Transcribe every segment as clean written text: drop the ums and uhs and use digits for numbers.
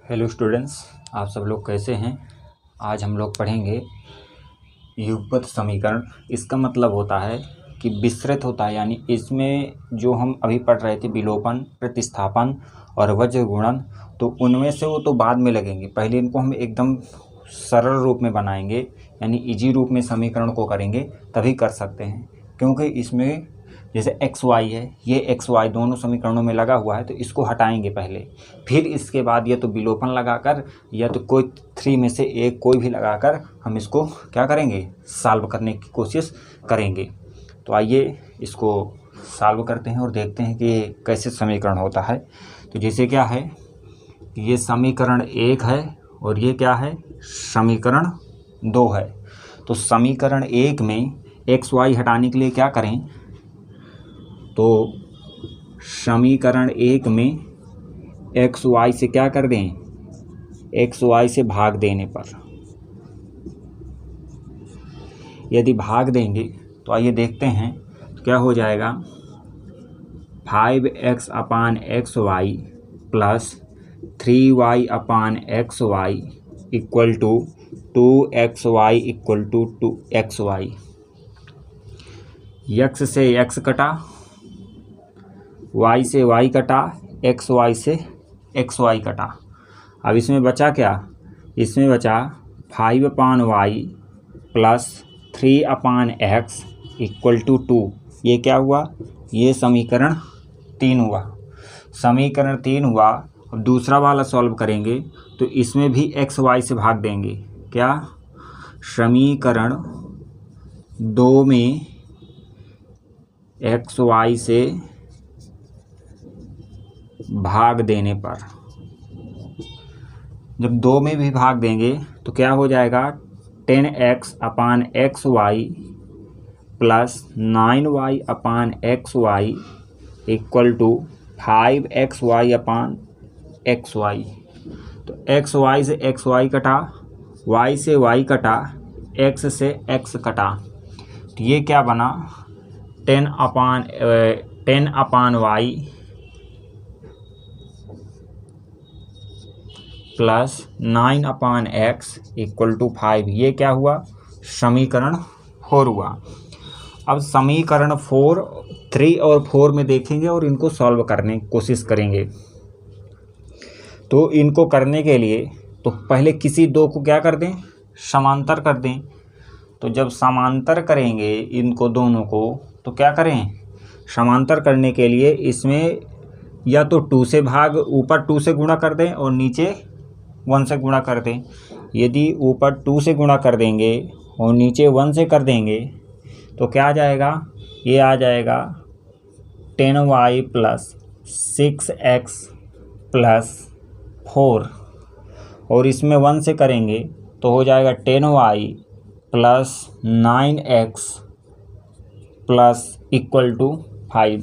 Hello students, आप सब लोग कैसे हैं। आज हम लोग पढ़ेंगे युगपत समीकरण। इसका मतलब होता है कि विस्तृत होता है, यानी इसमें जो हम अभी पढ़ रहे थे विलोपन, प्रतिस्थापन और वज्र गुणन, तो उनमें से वो तो बाद में लगेंगे। पहले इनको हम एकदम सरल रूप में बनाएंगे, यानी इजी रूप में समीकरण को करेंगे, तभी कर सकते हैं। क्योंकि इसमें जैसे एक्स वाई है, ये एक्स वाई दोनों समीकरणों में लगा हुआ है, तो इसको हटाएंगे पहले, फिर इसके बाद या तो विलोपन लगाकर या तो कोई थ्री में से एक कोई भी लगाकर हम इसको क्या करेंगे, सॉल्व करने की कोशिश करेंगे। तो आइए इसको सॉल्व करते हैं और देखते हैं कि कैसे समीकरण होता है। तो जैसे क्या है, ये समीकरण 1 है और ये क्या है, समीकरण 2 है। तो समीकरण 1 में एक्स वाई हटाने के लिए क्या करें, तो समीकरण 1 में एक्स वाई से क्या कर दें, एक्स वाई से भाग देने पर यदि भाग देंगे तो आइए देखते हैं तो क्या हो जाएगा। 5x upon x y plus 3y upon x y equal to 2xy equal to 2xy। x से x कटा, y से y कटा, xy से xy कटा। अब इसमें बचा क्या, इसमें बचा 5 upon y plus 3 upon x equal to 2। ये क्या हुआ, ये समीकरण 3 हुआ। समीकरण 3 हुआ। अब दूसरा वाला सॉल्व करेंगे तो इसमें भी एक्स वाई से भाग देंगे। क्या, समीकरण 2 में एक्स वाई से भाग देने पर, जब 2 में भी भाग देंगे तो क्या हो जाएगा, 10x upon x y plus 9y upon x y equal to 5xy upon x y. तो एक्स वाई से एक्स वाई कटा, y से y कटा, x से x कटा, तो ये क्या बना, 10 upon y plus 9 upon x equal to 5। ये क्या हुआ, समीकरण 4 हुआ। अब समीकरण 4, 3 और 4 में देखेंगे और इनको सॉल्व करने की कोशिश करेंगे। तो इनको करने के लिए तो पहले किसी दो को क्या कर दें, समांतर कर दें। तो जब समांतर करेंगे इनको दोनों को तो क्या करें, समांतर करने के लिए इसमें या तो 2 से भाग, ऊपर 2 से गुणा कर दें और नीचे 1 से गुणा कर दें। यदि ऊपर 2 से गुणा कर देंगे और नीचे 1 से कर देंगे तो क्या आ जाएगा, ये आ जाएगा 10y प्लस 6x प्लस 4, और इसमें 1 से करेंगे तो हो जाएगा 10y plus 9x plus equal to 5।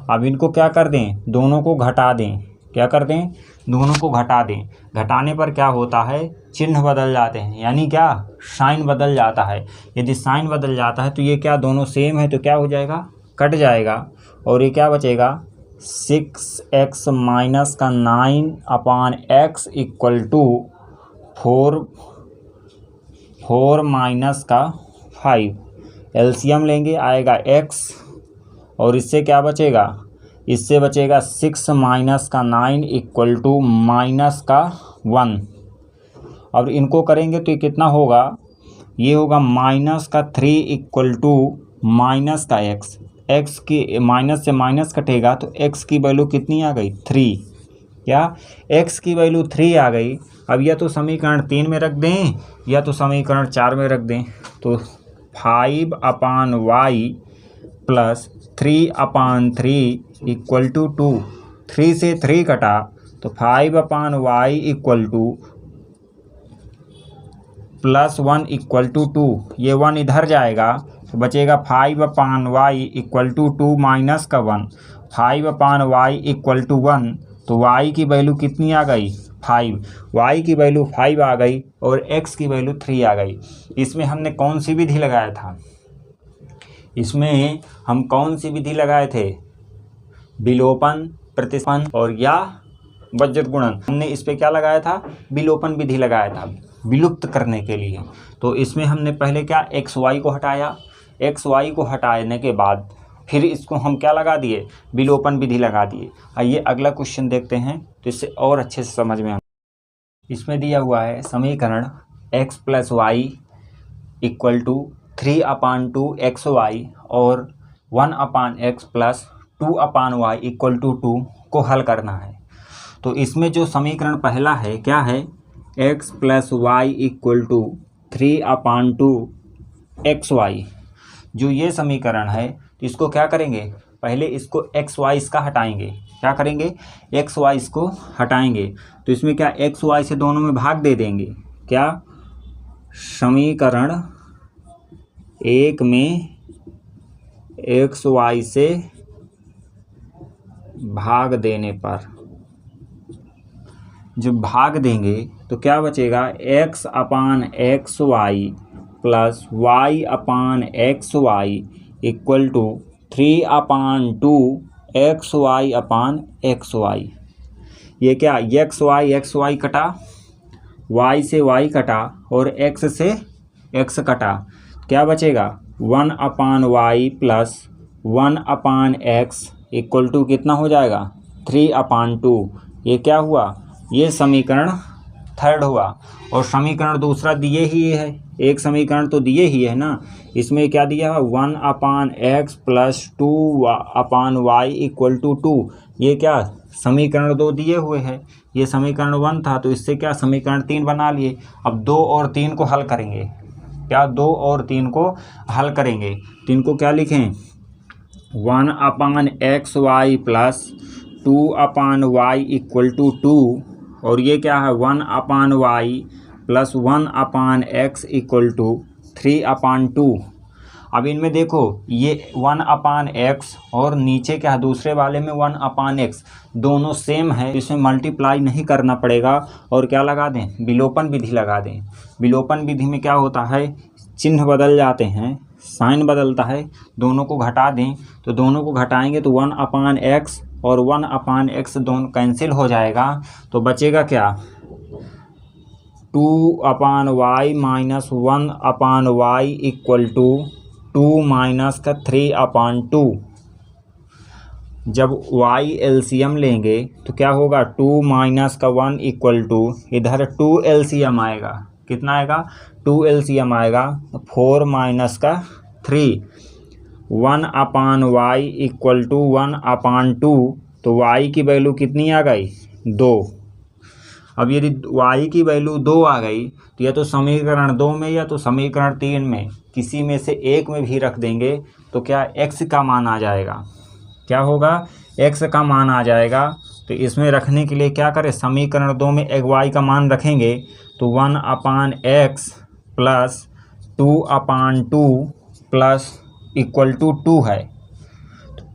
अब इनको क्या कर दें, दोनों को घटा दें। क्या कर दें, दोनों को घटा दें। घटाने पर क्या होता है, चिन्ह बदल जाते हैं, यानी क्या, साइन बदल जाता है। यदि साइन बदल जाता है तो ये क्या, दोनों सेम है तो क्या हो जाएगा, कट जाएगा। और ये क्या बचेगा, 6x माइनस का 9 upon x equal to 4 minus का 5। एलसीएम लेंगे, आएगा x और इससे क्या बचेगा, इससे बचेगा 6 माइनस का 9 इक्वल टू माइनस का 1। और इनको करेंगे तो ये कितना होगा, ये होगा माइनस का 3 इक्वल टू माइनस का x। x की माइनस से माइनस कटेगा तो x की वैल्यू कितनी आ गई, 3। क्या, x की वैल्यू 3 आ गई। अब या तो समीकरण 3 में रख दें या तो समीकरण 4 में रख दें। तो 5 upon y plus 3 upon 3 equal to 2। 3 से 3 कटा तो 5 upon y equal to plus 1 equal to 2। ये 1 इधर जाएगा तो बचेगा 5 upon y equal to 2 minus का 1। 5 अपान वाई इक्वल टू 1, तो y की वैल्यू कितनी आ गई, 5। y की वैल्यू 5 आ गई और x की वैल्यू 3 आ गई। इसमें हमने कौन सी विधि लगाया था, इसमें हम कौन सी विधि लगाए थे, विलोपन, प्रतिस्थापन और या वज्र गुणन, हमने इस पे क्या लगाया था, विलोपन विधि लगाया था विलुप्त करने के लिए। तो इसमें हमने पहले क्या एक्स वाई को हटाया, एक्स वाई को हटाने के बाद फिर इसको हम क्या लगा दिए, विलोपन विधि लगा दिए। आइए अगला क्वेश्चन देखते हैं तो इससे और अच्छे से समझ में। इसमें दिया हुआ है समीकरण x plus y equal to 3/2 x y और 1/x plus 2/y equal to 2 को हल करना है। तो इसमें जो समीकरण पहला है क्या है, x plus y equal to 3/2 x y. जो ये समीकरण है तो इसको क्या करेंगे, पहले इसको एक्स वाई इसका हटाएंगे, क्या करेंगे, एक्स वाई इसको हटाएंगे। तो इसमें क्या एक्स वाई से दोनों में भाग दे देंगे, क्या समीकरण एक में एक्स वाई से भाग देने पर जब भाग देंगे तो क्या बचेगा, x upon x y plus y upon x y equal to 3/2 x y upon x y. ये क्या, एक्स वाई कटा, y से y कटा और x से x कटा, क्या बचेगा 1/y plus 1/x equal to कितना हो जाएगा 3/2। ये क्या हुआ, ये समीकरण थर्ड हुआ। और समीकरण दूसरा दिए ही है, एक समीकरण तो दिए ही है ना, इसमें क्या दिया है 1/x plus 2/y equal to 2। ये क्या समीकरण 2 दिए हुए हैं, ये समीकरण 1 था तो इससे क्या समीकरण 3 बना लिए। अब 2 और 3 को हल करेंगे, क्या 2 और 3 को हल करेंगे तो इनको क्या लिखें 1/x Y plus 2/y equal to 2 और ये क्या है 1/y plus 1/x equal to 3/2। अब इनमें देखो ये 1/x और नीचे क्या है दूसरे वाले में 1/x दोनों सेम है, इसमें मल्टीप्लाई नहीं करना पड़ेगा और क्या लगा दें, विलोपन विधि लगा दें। विलोपन विधि में क्या होता है, चिन्ह बदल जाते हैं, साइन बदलता है, दोनों को घटा दें तो दोनों को घटाएंगे तो 1/x और 1/x दोनों कैंसिल हो जाएगा तो बचेगा क्या 2/y minus 1/y equal to 2 minus का 3/2। जब y एलसीएम लेंगे तो क्या होगा 2 माइनस का 1 इक्वल टू इधर 2 एलसीएम आएगा, कितना आएगा 2 एलसीएम आएगा 4 माइनस का 3 1/y इक्वल टू 1/2। तो y की वैल्यू कितनी आ गई 2। अब यदि y की वैल्यू 2 आ गई तो या तो समीकरण 2 में या तो समीकरण 3 में किसी में से एक में भी रख देंगे तो क्या x का मान आ जाएगा, क्या होगा x का मान आ जाएगा। तो इसमें रखने के लिए क्या करें, समीकरण 2 में एक y का मान रखेंगे तो 1/x plus 2/2 plus equal to 2 है,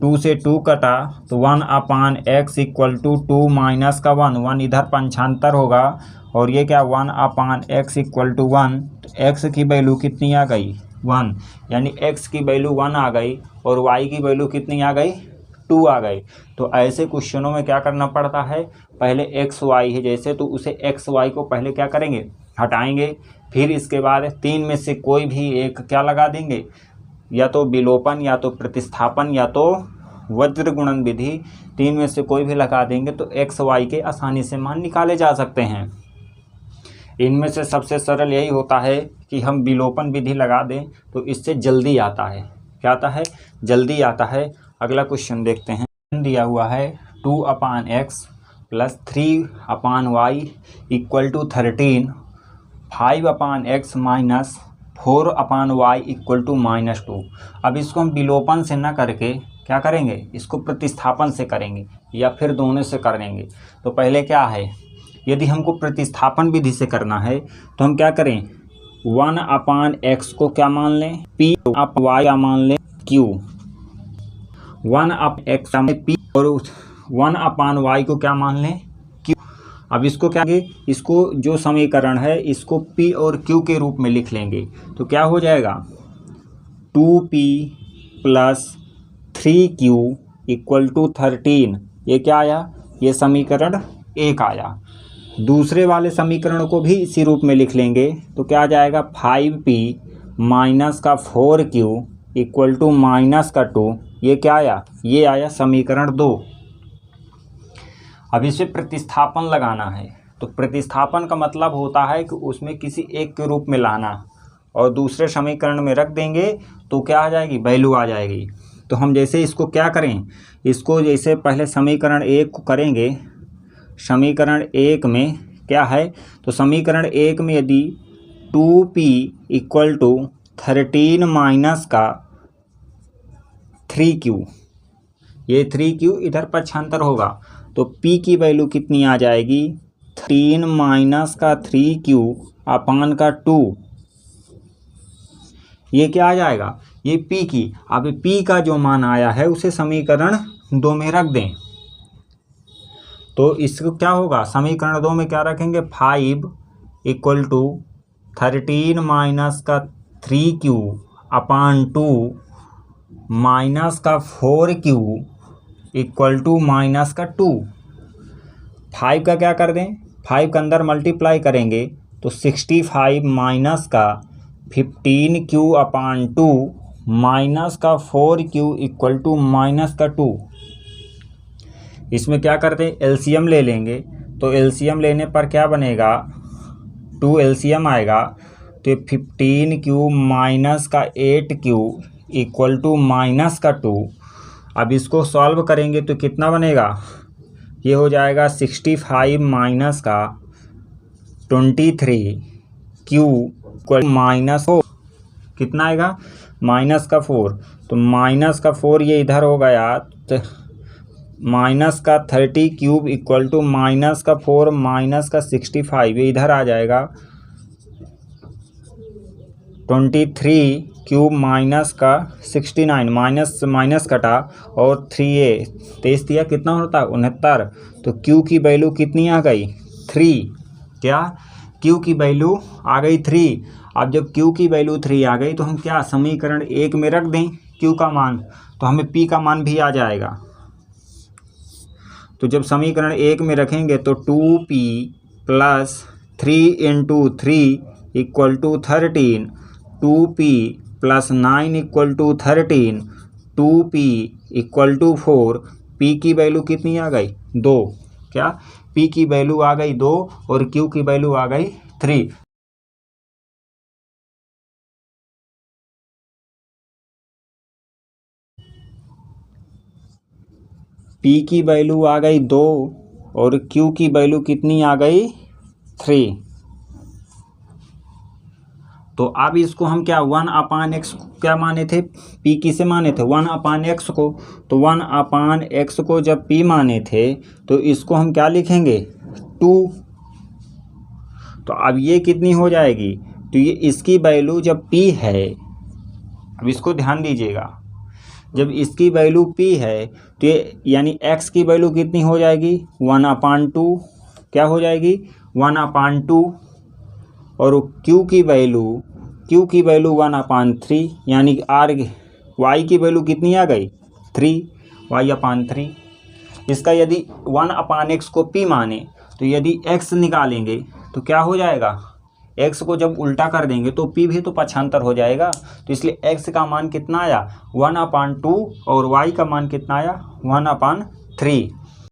2 से 2 कटा तो 1/x इक्वल टू 2 माइनस का 1 इधर पंचांतर होगा और ये क्या 1/x इक्वल टू 1। तो x की वैल्यू कितनी आ गई 1, यानी x की वैल्यू 1 आ गई और y की वैल्यू कितनी आ गई 2 आ गई। तो ऐसे क्वेश्चनों में क्या करना पड़ता है, पहले x y है जैसे तो उसे x y को पहले क्या करेंगे हटाएंगे, फिर इसके बाद 3 में से कोई भी एक क्या लगा देंगे, या तो विलोपन या तो प्रतिस्थापन या तो वज्र गुणन विधि, 3 में से कोई भी लगा देंगे तो x y के आसानी से मान निकाले जा सकते हैं। इनमें से सबसे सरल यही होता है कि हम विलोपन विधि लगा दें तो इससे जल्दी आता है, क्या आता है जल्दी आता है। अगला क्वेश्चन देखते हैं, दिया हुआ है 2/x plus 3/y equal to 13, 5/x minus 4/y equal to -2। अब इसको हम विलोपन से न करके क्या करेंगे, इसको प्रतिस्थापन से करेंगे या फिर दोनों से करेंगे। तो पहले क्या है, यदि हमको प्रतिस्थापन विधि से करना है तो हम क्या करें 1/x को क्या मान लें p/y क्या मान लें q, 1/x p और 1/y को क्या मान लें q। अब इसको क्या करेंगे, इसको जो समीकरण है इसको p और q के रूप में लिख लेंगे तो क्या हो जाएगा 2p plus 3q equal to 13। ये क्या आया, ये समीकरण 1 आया। दूसरे वाले समीकरण को भी इसी रूप में लिख लेंगे तो क्या आ जाएगा 5p माइनस का 4q इक्वल टू माइनस का 2। ये क्या आया, ये आया समीकरण 2। अब इसे प्रतिस्थापन लगाना है। तो प्रतिस्थापन का मतलब होता है कि उसमें किसी एक के रूप में लाना और दूसरे समीकरण में रख देंगे तो क्या आ जाएगी, वैल्यू आ जाएगी। तो हम जैसे इसको क्या करें, इसको जैसे पहले समीकरण 1 को करेंगे। समीकरण 1 में क्या है, तो समीकरण 1 में यदि 2p इक्वल टू 13 माइनस का 3q, ये 3q इधर पक्षांतर होगा तो p की वैल्यू कितनी आ जाएगी, 13 माइनस का 3q अपान का 2। ये क्या आ जाएगा, ये p की। अब p का जो मान आया है उसे समीकरण 2 में रख दें तो इसको क्या होगा, समीकरण 2 में क्या रखेंगे, 5 इक्वल टू 13 माइनस का 3q अपान 2 माइनस का 4q इक्वल टू माइनस का 2। 5 का क्या कर दें, 5 के अंदर मल्टीप्लाई करेंगे तो 65 माइनस का 15q अपान 2 माइनस का 4q इक्वल टू माइनस का 2। इसमें क्या करते हैं, एलसीएम ले लेंगे तो एलसीएम लेने पर क्या बनेगा, 2 एलसीएम आएगा तो 15q माइनस का 8q इक्वल टू माइनस का 2। अब इसको सॉल्व करेंगे तो कितना बनेगा, ये हो जाएगा 65 माइनस का 23q इक्वल माइनस 4, कितना आएगा, माइनस का 4। तो माइनस का 4 ये इधर हो गया तो माइनस का 30 क्यूब इक्वल टू माइनस का 4 माइनस का 65, ये इधर आ जाएगा 23 क्यूब माइनस का 69, माइनस माइनस कटा और 3a 23 दिया, कितना होता है 69। तो q की वैल्यू कितनी आ गई, 3। क्या, q की वैल्यू आ गई 3। अब जब q की वैल्यू 3 आ गई तो हम क्या समीकरण 1 में रख दें q का मान, तो हमें p का मान भी आ जाएगा। तो जब समीकरण 1 में रखेंगे तो 2p plus 3 into 3 equal to 13, 2p plus 9 equal to 13, 2p equal to 4। p की वैल्यू कितनी आ गई, 2। क्या, p की वैल्यू आ गई 2 और q की वैल्यू आ गई 3। p की वैल्यू आ गई 2 और q की वैल्यू कितनी आ गई, 3। तो अब इसको हम क्या 1 अपान एक्स क्या माने थे, p किसे माने थे, 1 अपान एक्स को। तो 1 अपान एक्स को जब p माने थे तो इसको हम क्या लिखेंगे, 2। तो अब ये कितनी हो जाएगी, तो ये इसकी वैल्यू जब p है, अब इसको ध्यान दीजिएगा, जब इसकी वैल्यू p है तो ये यानी x की वैल्यू कितनी हो जाएगी, 1 अपान 2, क्या हो जाएगी 1 अपान 2। और q की वैल्यू 1 अपान 3, यानी y की वैल्यू कितनी आ गई, 3, y अपान 3। इसका यदि 1 अपान x को p माने तो यदि x निकालेंगे तो क्या हो जाएगा, x को जब उल्टा कर देंगे तो p भी तो पक्षांतर हो जाएगा। तो इसलिए x का मान कितना आया, 1 अपान 2 और y का मान कितना आया, 1 अपान 3।